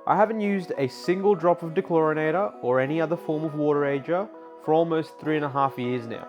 I haven't used a single drop of dechlorinator or any other form of water ager for almost 3.5 years now.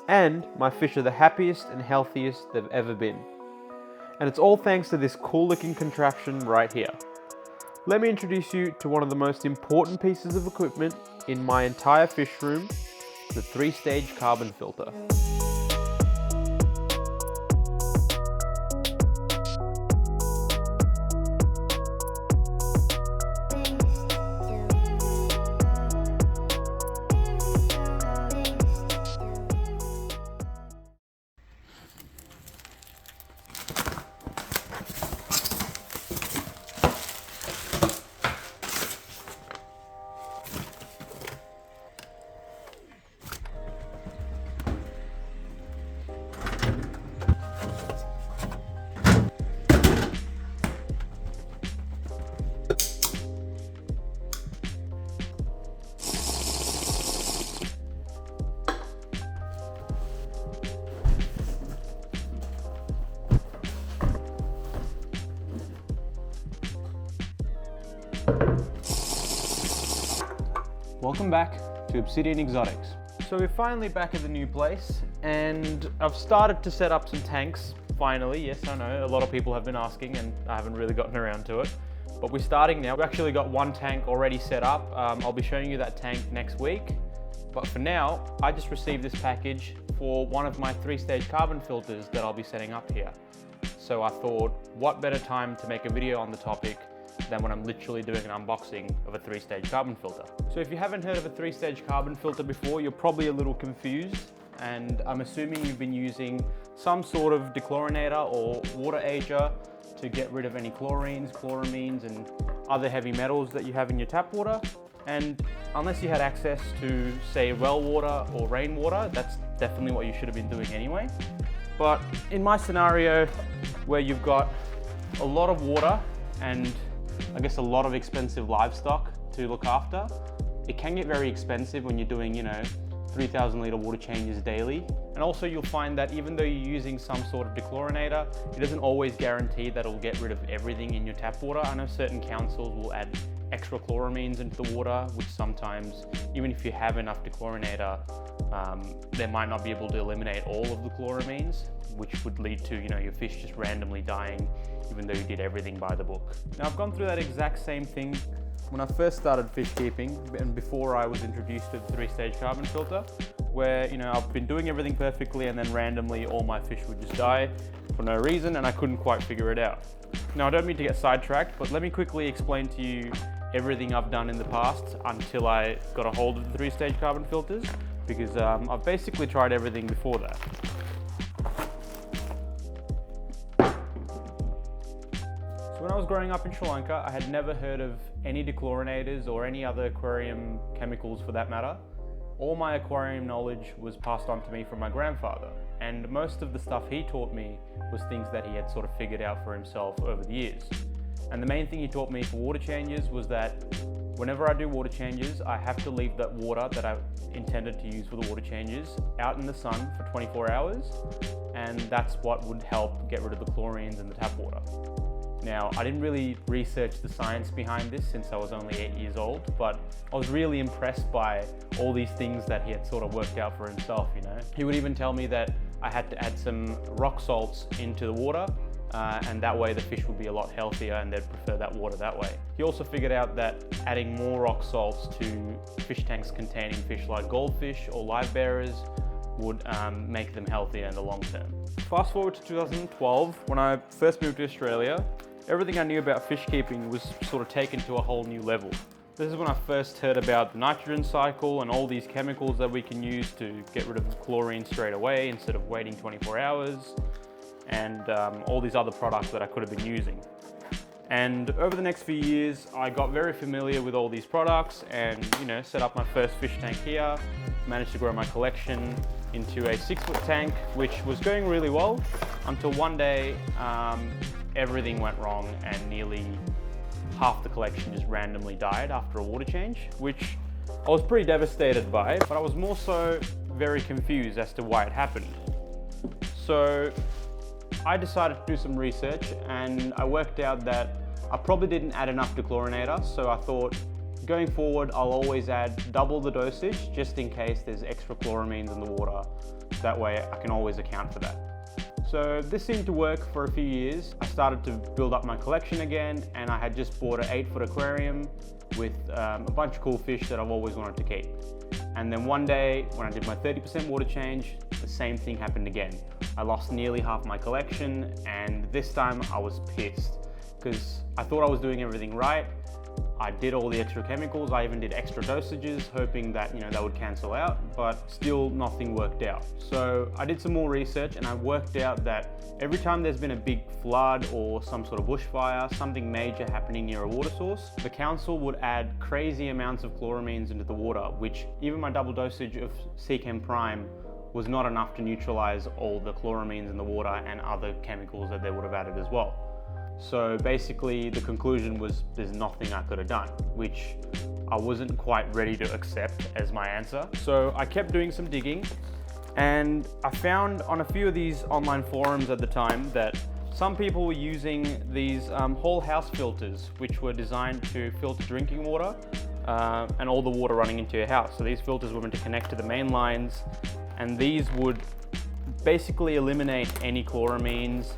And my fish are the happiest and healthiest they've ever been. And it's all thanks to this cool looking contraption right here. Let me introduce you to one of the most important pieces of equipment in my entire fish room, the 3-stage carbon filter. Welcome back to Obsidian Exotics. So we're finally back at the new place and I've started to set up some tanks, finally. Yes, I know, a lot of people have been asking and I haven't really gotten around to it. But we're starting now. We've actually got one tank already set up. I'll be showing you that tank next week. But for now, I just received this package for one of my 3-stage carbon filters that I'll be setting up here. So I thought, what better time to make a video on the topic than when I'm literally doing an unboxing of a 3-stage carbon filter. So if you haven't heard of a 3-stage carbon filter before, you're probably a little confused, and I'm assuming you've been using some sort of dechlorinator or water ager to get rid of any chlorines, chloramines, and other heavy metals that you have in your tap water. And unless you had access to, say, well water or rainwater, that's definitely what you should have been doing anyway. But in my scenario, where you've got a lot of water and I guess a lot of expensive livestock to look after, it can get very expensive when you're doing, 3,000 litre water changes daily. And also you'll find that even though you're using some sort of dechlorinator, it doesn't always guarantee that it'll get rid of everything in your tap water. I know certain councils will add extra chloramines into the water, which sometimes, even if you have enough dechlorinator, they might not be able to eliminate all of the chloramines, which would lead to, your fish just randomly dying, even though you did everything by the book. Now, I've gone through that exact same thing when I first started fish keeping and before I was introduced to the 3-stage carbon filter, where, I've been doing everything perfectly and then randomly all my fish would just die for no reason and I couldn't quite figure it out. Now, I don't mean to get sidetracked, but let me quickly explain to you everything I've done in the past until I got a hold of the 3-stage carbon filters, because I've basically tried everything before that. So when I was growing up in Sri Lanka, I had never heard of any dechlorinators or any other aquarium chemicals for that matter. All my aquarium knowledge was passed on to me from my grandfather, and most of the stuff he taught me was things that he had sort of figured out for himself over the years. And the main thing he taught me for water changes was that whenever I do water changes, I have to leave that water that I intended to use for the water changes out in the sun for 24 hours, and that's what would help get rid of the chlorines in the tap water. Now, I didn't really research the science behind this since I was only 8 years old, but I was really impressed by all these things that he had sort of worked out for himself, He would even tell me that I had to add some rock salts into the water, and that way the fish would be a lot healthier and they'd prefer that water that way. He also figured out that adding more rock salts to fish tanks containing fish like goldfish or live bearers would make them healthier in the long term. Fast forward to 2012, when I first moved to Australia, everything I knew about fish keeping was sort of taken to a whole new level. This is when I first heard about the nitrogen cycle and all these chemicals that we can use to get rid of the chlorine straight away instead of waiting 24 hours, and all these other products that I could have been using. And over the next few years, I got very familiar with all these products and, set up my first fish tank here, managed to grow my collection into a 6-foot tank, which was going really well until one day, everything went wrong and nearly half the collection just randomly died after a water change, which I was pretty devastated by, but I was more so very confused as to why it happened. So I decided to do some research and I worked out that I probably didn't add enough dechlorinator, so I thought going forward I'll always add double the dosage just in case there's extra chloramines in the water. That way I can always account for that. So this seemed to work for a few years. I started to build up my collection again, and I had just bought an 8-foot aquarium with a bunch of cool fish that I've always wanted to keep. And then one day when I did my 30% water change, the same thing happened again. I lost nearly half my collection, and this time I was pissed because I thought I was doing everything right. I did all the extra chemicals, I even did extra dosages, hoping that that would cancel out, but still nothing worked out. So I did some more research and I worked out that every time there's been a big flood or some sort of bushfire, something major happening near a water source, the council would add crazy amounts of chloramines into the water, which even my double dosage of Seachem Prime was not enough to neutralize all the chloramines in the water and other chemicals that they would have added as well. So basically the conclusion was there's nothing I could have done, which I wasn't quite ready to accept as my answer. So I kept doing some digging, and I found on a few of these online forums at the time that some people were using these whole house filters, which were designed to filter drinking water and all the water running into your house. So these filters were meant to connect to the main lines, and these would basically eliminate any chloramines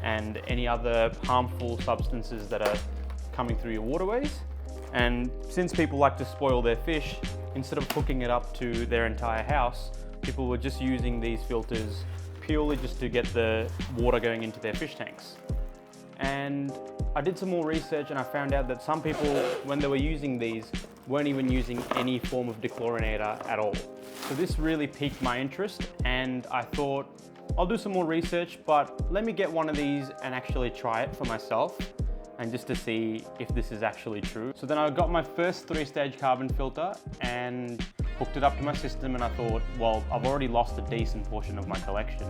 and any other harmful substances that are coming through your waterways. And since people like to spoil their fish, instead of hooking it up to their entire house, people were just using these filters purely just to get the water going into their fish tanks. And I did some more research and I found out that some people, when they were using these, weren't even using any form of dechlorinator at all. So this really piqued my interest, and I thought, I'll do some more research, but let me get one of these and actually try it for myself, and just to see if this is actually true. So then I got my first 3-stage carbon filter and hooked it up to my system, and I thought, well, I've already lost a decent portion of my collection.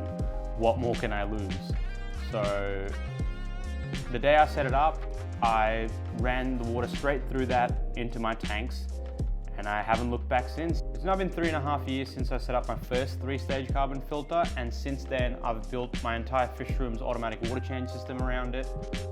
What more can I lose? So the day I set it up, I ran the water straight through that into my tanks, and I haven't looked back since. It's now been 3.5 years since I set up my first 3-stage carbon filter, and since then I've built my entire fish room's automatic water change system around it.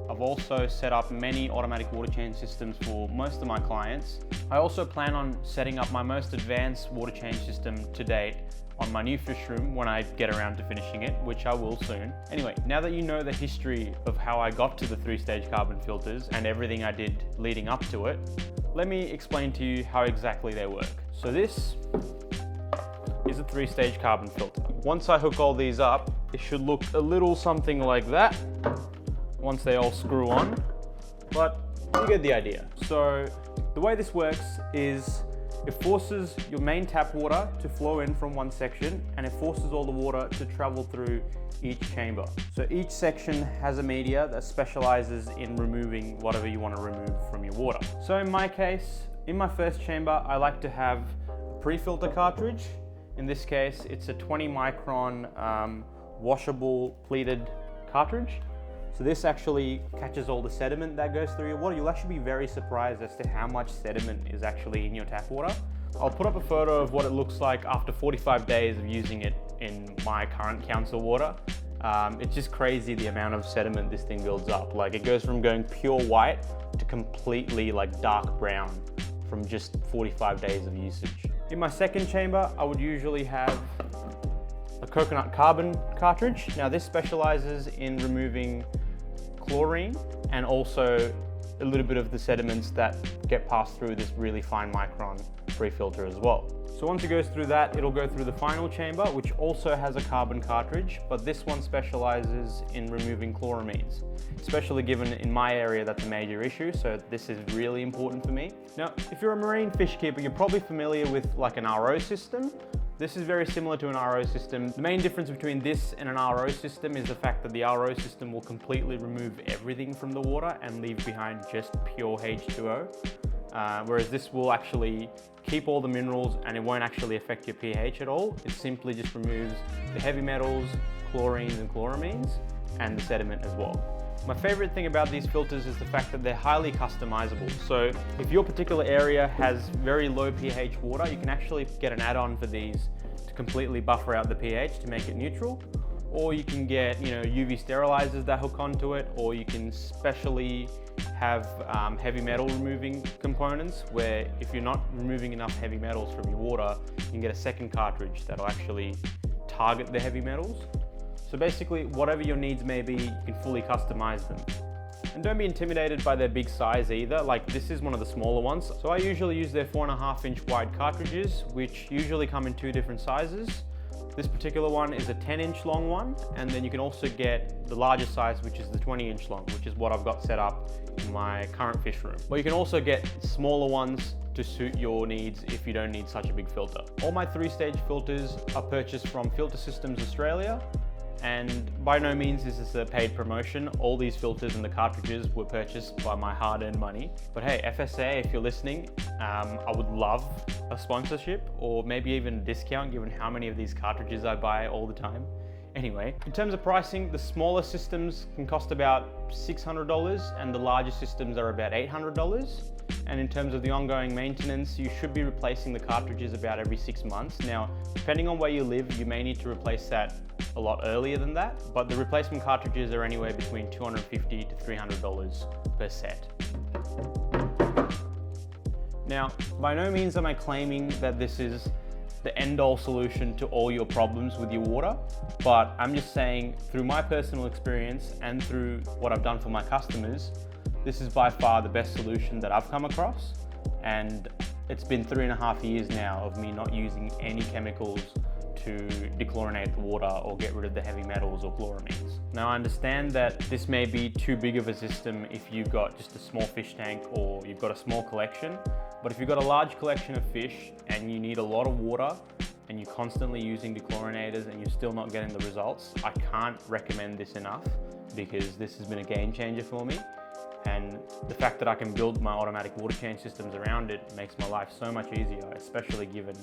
I've also set up many automatic water change systems for most of my clients. I also plan on setting up my most advanced water change system to date on my new fish room when I get around to finishing it, which I will soon. Anyway, now that you know the history of how I got to the 3-stage carbon filters and everything I did leading up to it, let me explain to you how exactly they work. So this is a 3-stage carbon filter. Once I hook all these up, it should look a little something like that once they all screw on, but you get the idea. So the way this works is it forces your main tap water to flow in from one section, and it forces all the water to travel through each chamber. So each section has a media that specializes in removing whatever you want to remove from your water. So in my case, in my first chamber, I like to have a pre-filter cartridge. In this case, it's a 20 micron washable pleated cartridge. So this actually catches all the sediment that goes through your water. You'll actually be very surprised as to how much sediment is actually in your tap water. I'll put up a photo of what it looks like after 45 days of using it in my current council water. It's just crazy the amount of sediment this thing builds up. Like, it goes from going pure white to completely like dark brown from just 45 days of usage. In my second chamber, I would usually have a coconut carbon cartridge. Now this specializes in removing chlorine and also a little bit of the sediments that get passed through this really fine micron pre-filter as well. So once it goes through that, it'll go through the final chamber, which also has a carbon cartridge, but this one specializes in removing chloramines, especially given in my area that's a major issue, so this is really important for me. Now, if you're a marine fish keeper, you're probably familiar with like an RO system. This is very similar to an RO system. The main difference between this and an RO system is the fact that the RO system will completely remove everything from the water and leave behind just pure H2O. Whereas this will actually keep all the minerals and it won't actually affect your pH at all. It simply just removes the heavy metals, chlorines and chloramines, and the sediment as well. My favorite thing about these filters is the fact that they're highly customizable. So if your particular area has very low pH water, you can actually get an add-on for these to completely buffer out the pH to make it neutral. or you can get, you know, UV sterilizers that hook onto it, or you can specially have heavy metal removing components where if you're not removing enough heavy metals from your water, you can get a second cartridge that'll actually target the heavy metals. So basically, whatever your needs may be, you can fully customize them. And don't be intimidated by their big size either. Like, this is one of the smaller ones. So I usually use their 4.5-inch wide cartridges, which usually come in 2 different sizes. This particular one is a 10-inch long one, and then you can also get the larger size, which is the 20-inch long, which is what I've got set up in my current fish room. But you can also get smaller ones to suit your needs if you don't need such a big filter. All my 3-stage filters are purchased from Filter Systems Australia, and by no means is this a paid promotion. All these filters and the cartridges were purchased by my hard-earned money. But hey, FSA, if you're listening, I would love a sponsorship or maybe even a discount given how many of these cartridges I buy all the time. Anyway, in terms of pricing, the smaller systems can cost about $600 and the larger systems are about $800. And in terms of the ongoing maintenance, you should be replacing the cartridges about every 6 months. Now, depending on where you live, you may need to replace that a lot earlier than that, but the replacement cartridges are anywhere between $250 to $300 per set. Now, by no means am I claiming that this is the end-all solution to all your problems with your water, but I'm just saying through my personal experience and through what I've done for my customers, this is by far the best solution that I've come across, and it's been 3.5 years now of me not using any chemicals to dechlorinate the water or get rid of the heavy metals or chloramines. Now I understand that this may be too big of a system if you've got just a small fish tank or you've got a small collection, but if you've got a large collection of fish and you need a lot of water and you're constantly using dechlorinators and you're still not getting the results, I can't recommend this enough because this has been a game changer for me. And the fact that I can build my automatic water change systems around it makes my life so much easier, especially given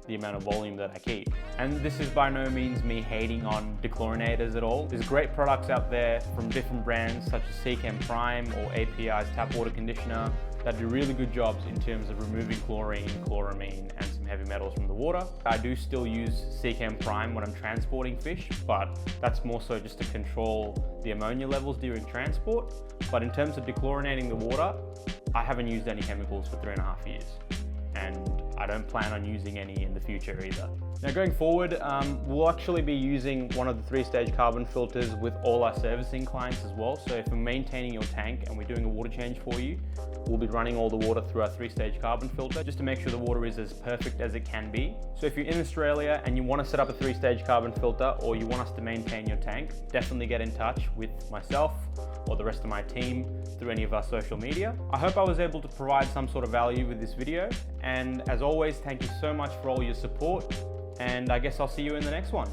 the amount of volume that I keep. And this is by no means me hating on dechlorinators at all. There's great products out there from different brands such as Seachem Prime or API's tap water conditioner that do really good jobs in terms of removing chlorine, chloramine, and some heavy metals from the water. I do still use Seachem Prime when I'm transporting fish, but that's more so just to control the ammonia levels during transport. But in terms of dechlorinating the water, I haven't used any chemicals for 3.5 years. And I don't plan on using any in the future either. Now going forward, we'll actually be using one of the 3-stage carbon filters with all our servicing clients as well. So if we're maintaining your tank and we're doing a water change for you, we'll be running all the water through our 3-stage carbon filter just to make sure the water is as perfect as it can be. So if you're in Australia and you want to set up a 3-stage carbon filter or you want us to maintain your tank, definitely get in touch with myself or the rest of my team through any of our social media. I hope I was able to provide some sort of value with this video, and as always, thank you so much for all your support, and I guess I'll see you in the next one.